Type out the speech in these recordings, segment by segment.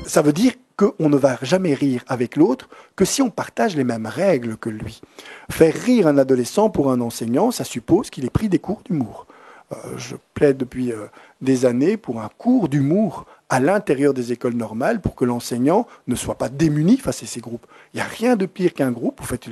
Ça veut dire qu'on ne va jamais rire avec l'autre que si on partage les mêmes règles que lui. Faire rire un adolescent pour un enseignant, ça suppose qu'il ait pris des cours d'humour. Je plaide depuis des années pour un cours d'humour à l'intérieur des écoles normales pour que l'enseignant ne soit pas démuni face à ces groupes. Il n'y a rien de pire qu'un groupe, vous faites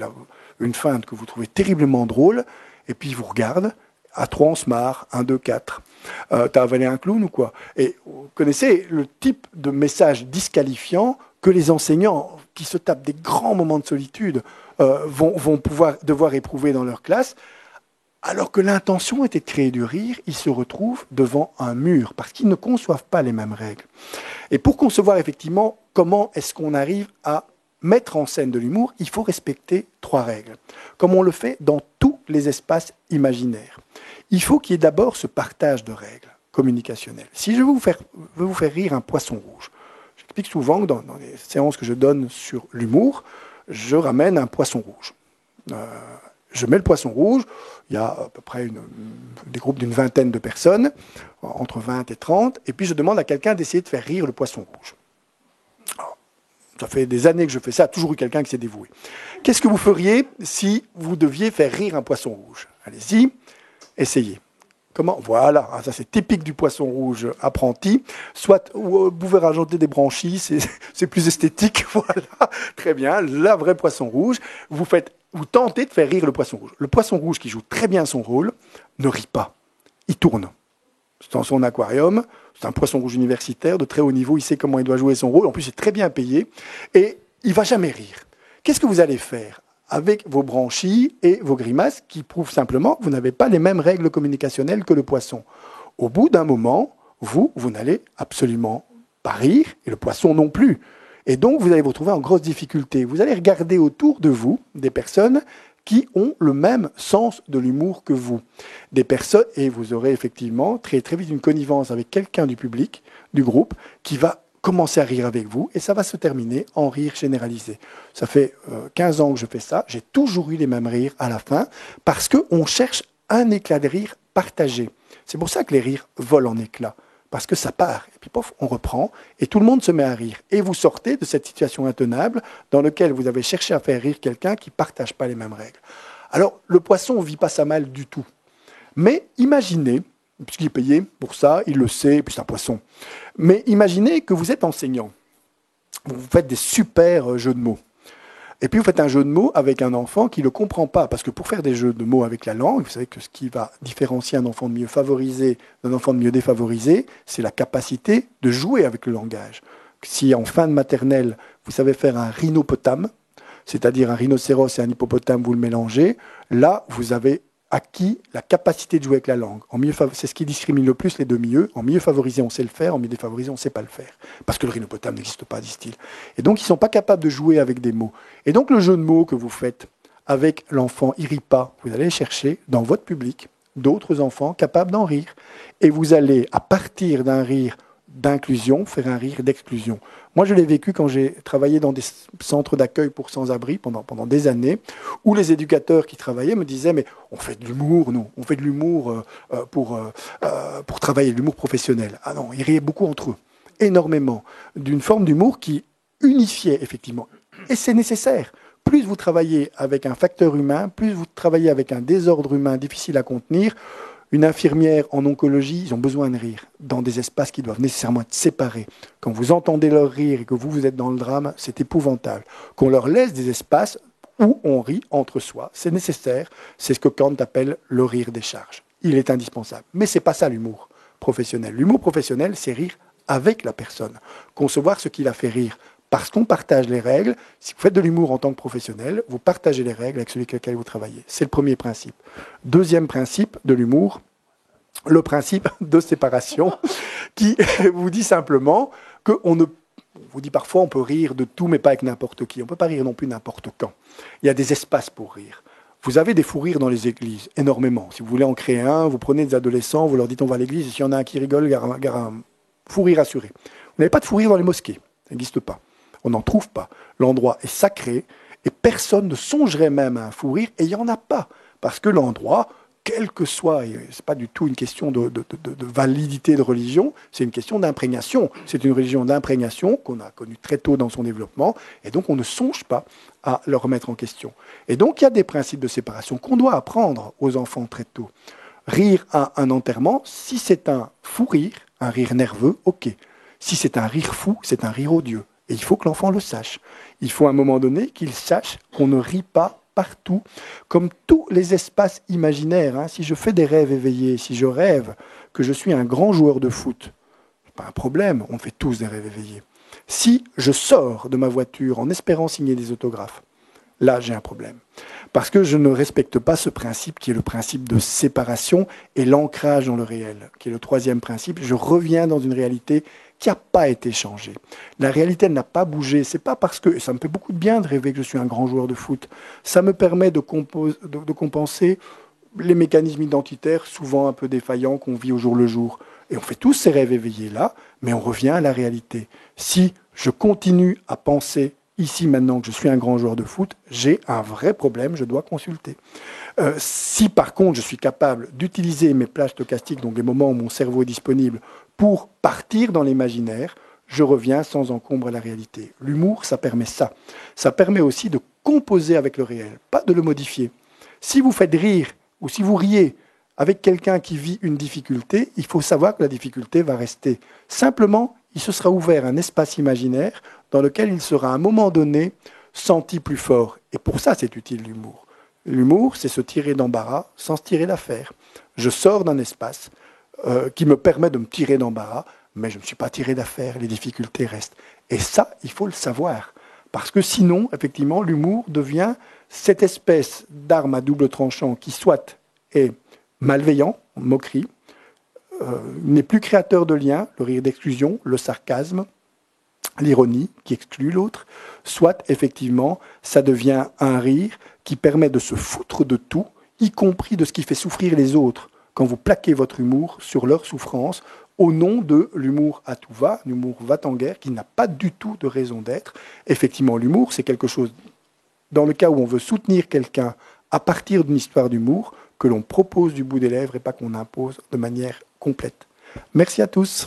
une feinte que vous trouvez terriblement drôle, et puis il vous regarde, à 3 on se marre, 1, 2, 4. T'as avalé un clown ou quoi? Et vous connaissez le type de message disqualifiant que les enseignants qui se tapent des grands moments de solitude vont devoir éprouver dans leur classe. Alors que l'intention était de créer du rire, ils se retrouvent devant un mur, parce qu'ils ne conçoivent pas les mêmes règles. Et pour concevoir effectivement comment est-ce qu'on arrive à mettre en scène de l'humour, il faut respecter 3 règles, comme on le fait dans tous les espaces imaginaires. Il faut qu'il y ait d'abord ce partage de règles communicationnelles. Si je veux vous faire rire un poisson rouge, j'explique souvent que dans les séances que je donne sur l'humour, je ramène un poisson rouge. Je mets le poisson rouge, il y a à peu près des groupes d'une vingtaine de personnes, entre 20 et 30, et puis je demande à quelqu'un d'essayer de faire rire le poisson rouge. Alors, ça fait des années que je fais ça, il y a toujours eu quelqu'un qui s'est dévoué. Qu'est-ce que vous feriez si vous deviez faire rire un poisson rouge? Allez-y, essayez. Comment? Voilà, ça c'est typique du poisson rouge apprenti. Soit vous pouvez rajouter des branchies, c'est plus esthétique, voilà, très bien, la vraie poisson rouge. Vous tentez de faire rire le poisson rouge. Le poisson rouge qui joue très bien son rôle ne rit pas, il tourne. C'est dans son aquarium, c'est un poisson rouge universitaire de très haut niveau, il sait comment il doit jouer son rôle, en plus c'est très bien payé, et il ne va jamais rire. Qu'est-ce que vous allez faire avec vos branchies et vos grimaces qui prouvent simplement que vous n'avez pas les mêmes règles communicationnelles que le poisson? Au bout d'un moment, vous n'allez absolument pas rire, et le poisson non plus. Et donc, vous allez vous retrouver en grosse difficulté. Vous allez regarder autour de vous des personnes qui ont le même sens de l'humour que vous. Des personnes, et vous aurez effectivement très, très vite une connivence avec quelqu'un du public, du groupe, qui va commencer à rire avec vous, et ça va se terminer en rire généralisé. Ça fait 15 ans que je fais ça, j'ai toujours eu les mêmes rires à la fin, parce qu'on cherche un éclat de rire partagé. C'est pour ça que les rires volent en éclats, parce que ça part, et puis pof, on reprend, et tout le monde se met à rire. Et vous sortez de cette situation intenable dans laquelle vous avez cherché à faire rire quelqu'un qui ne partage pas les mêmes règles. Alors, le poisson ne vit pas ça mal du tout. Mais imaginez, puisqu'il est payé pour ça, il le sait, et puis c'est un poisson. Mais imaginez que vous êtes enseignant. Vous faites des super jeux de mots. Et puis vous faites un jeu de mots avec un enfant qui ne le comprend pas. Parce que pour faire des jeux de mots avec la langue, vous savez que ce qui va différencier un enfant de mieux favorisé d'un enfant de mieux défavorisé, c'est la capacité de jouer avec le langage. Si en fin de maternelle, vous savez faire un rhinopotame, c'est-à-dire un rhinocéros et un hippopotame, vous le mélangez, là, vous avez acquis la capacité de jouer avec la langue. C'est ce qui discrimine le plus les deux milieux. En milieu favorisé, on sait le faire. En milieu défavorisé, on ne sait pas le faire. Parce que le rhinopotame n'existe pas, disent-ils. Et donc, ils ne sont pas capables de jouer avec des mots. Et donc, le jeu de mots que vous faites avec l'enfant, il ne rit pas. Vous allez chercher dans votre public d'autres enfants capables d'en rire. Et vous allez, à partir d'un rire d'inclusion, faire un rire d'exclusion. Moi, je l'ai vécu quand j'ai travaillé dans des centres d'accueil pour sans-abri pendant des années, où les éducateurs qui travaillaient me disaient « mais on fait de l'humour, nous, on fait de l'humour pour travailler, de l'humour professionnel ». Ah non, ils riaient beaucoup entre eux, énormément, d'une forme d'humour qui unifiait, effectivement. Et c'est nécessaire. Plus vous travaillez avec un facteur humain, plus vous travaillez avec un désordre humain difficile à contenir. Une infirmière en oncologie, ils ont besoin de rire dans des espaces qui doivent nécessairement être séparés. Quand vous entendez leur rire et que vous êtes dans le drame, c'est épouvantable. Qu'on leur laisse des espaces où on rit entre soi, c'est nécessaire. C'est ce que Kant appelle le rire des charges. Il est indispensable. Mais ce n'est pas ça l'humour professionnel. L'humour professionnel, c'est rire avec la personne. Concevoir ce qui la fait rire. Parce qu'on partage les règles. Si vous faites de l'humour en tant que professionnel, vous partagez les règles avec celui avec lequel vous travaillez. C'est le premier principe. Deuxième principe de l'humour, le principe de séparation, qui vous dit simplement qu'on ne... On vous dit parfois on peut rire de tout, mais pas avec n'importe qui. On ne peut pas rire non plus n'importe quand. Il y a des espaces pour rire. Vous avez des fous rires dans les églises, énormément. Si vous voulez en créer un, vous prenez des adolescents, vous leur dites on va à l'église, et s'il y en a un qui rigole, il y a un fou rire assuré. Vous n'avez pas de fou rire dans les mosquées. Ça n'existe pas. On n'en trouve pas. L'endroit est sacré et personne ne songerait même à un fou rire et il n'y en a pas. Parce que l'endroit, quel que soit, et ce n'est pas du tout une question de validité de religion, c'est une question d'imprégnation. C'est une religion d'imprégnation qu'on a connue très tôt dans son développement, et donc on ne songe pas à le remettre en question. Et donc il y a des principes de séparation qu'on doit apprendre aux enfants très tôt. Rire à un enterrement, si c'est un fou rire, un rire nerveux, ok. Si c'est un rire fou, c'est un rire odieux. Et il faut que l'enfant le sache. Il faut à un moment donné qu'il sache qu'on ne rit pas partout, comme tous les espaces imaginaires. Hein. Si je fais des rêves éveillés, si je rêve que je suis un grand joueur de foot, pas un problème, on fait tous des rêves éveillés. Si je sors de ma voiture en espérant signer des autographes, là j'ai un problème. Parce que je ne respecte pas ce principe qui est le principe de séparation et l'ancrage dans le réel, qui est le troisième principe. Je reviens dans une réalité qui n'a pas été changée. La réalité, elle n'a pas bougé. C'est pas parce que... Ça me fait beaucoup de bien de rêver que je suis un grand joueur de foot. Ça me permet de compenser les mécanismes identitaires, souvent un peu défaillants, qu'on vit au jour le jour. Et on fait tous ces rêves éveillés là, mais on revient à la réalité. Si je continue à penser ici maintenant que je suis un grand joueur de foot, j'ai un vrai problème, je dois consulter. Si par contre je suis capable d'utiliser mes plages stochastiques, donc les moments où mon cerveau est disponible, pour partir dans l'imaginaire, je reviens sans encombre à la réalité. L'humour, ça permet ça. Ça permet aussi de composer avec le réel, pas de le modifier. Si vous faites rire ou si vous riez avec quelqu'un qui vit une difficulté, il faut savoir que la difficulté va rester. Simplement, il se sera ouvert un espace imaginaire dans lequel il sera à un moment donné senti plus fort. Et pour ça, c'est utile l'humour. L'humour, c'est se tirer d'embarras sans se tirer d'affaire. Je sors d'un espace qui me permet de me tirer d'embarras, mais je ne me suis pas tiré d'affaire, les difficultés restent. Et ça, il faut le savoir. Parce que sinon, effectivement, l'humour devient cette espèce d'arme à double tranchant qui soit est malveillant, moquerie, n'est plus créateur de liens, le rire d'exclusion, le sarcasme, l'ironie qui exclut l'autre, soit effectivement ça devient un rire qui permet de se foutre de tout, y compris de ce qui fait souffrir les autres, quand vous plaquez votre humour sur leur souffrance au nom de l'humour à tout va, l'humour va-t-en-guerre, qui n'a pas du tout de raison d'être. Effectivement, l'humour, c'est quelque chose, dans le cas où on veut soutenir quelqu'un à partir d'une histoire d'humour, que l'on propose du bout des lèvres et pas qu'on impose de manière complète. Merci à tous.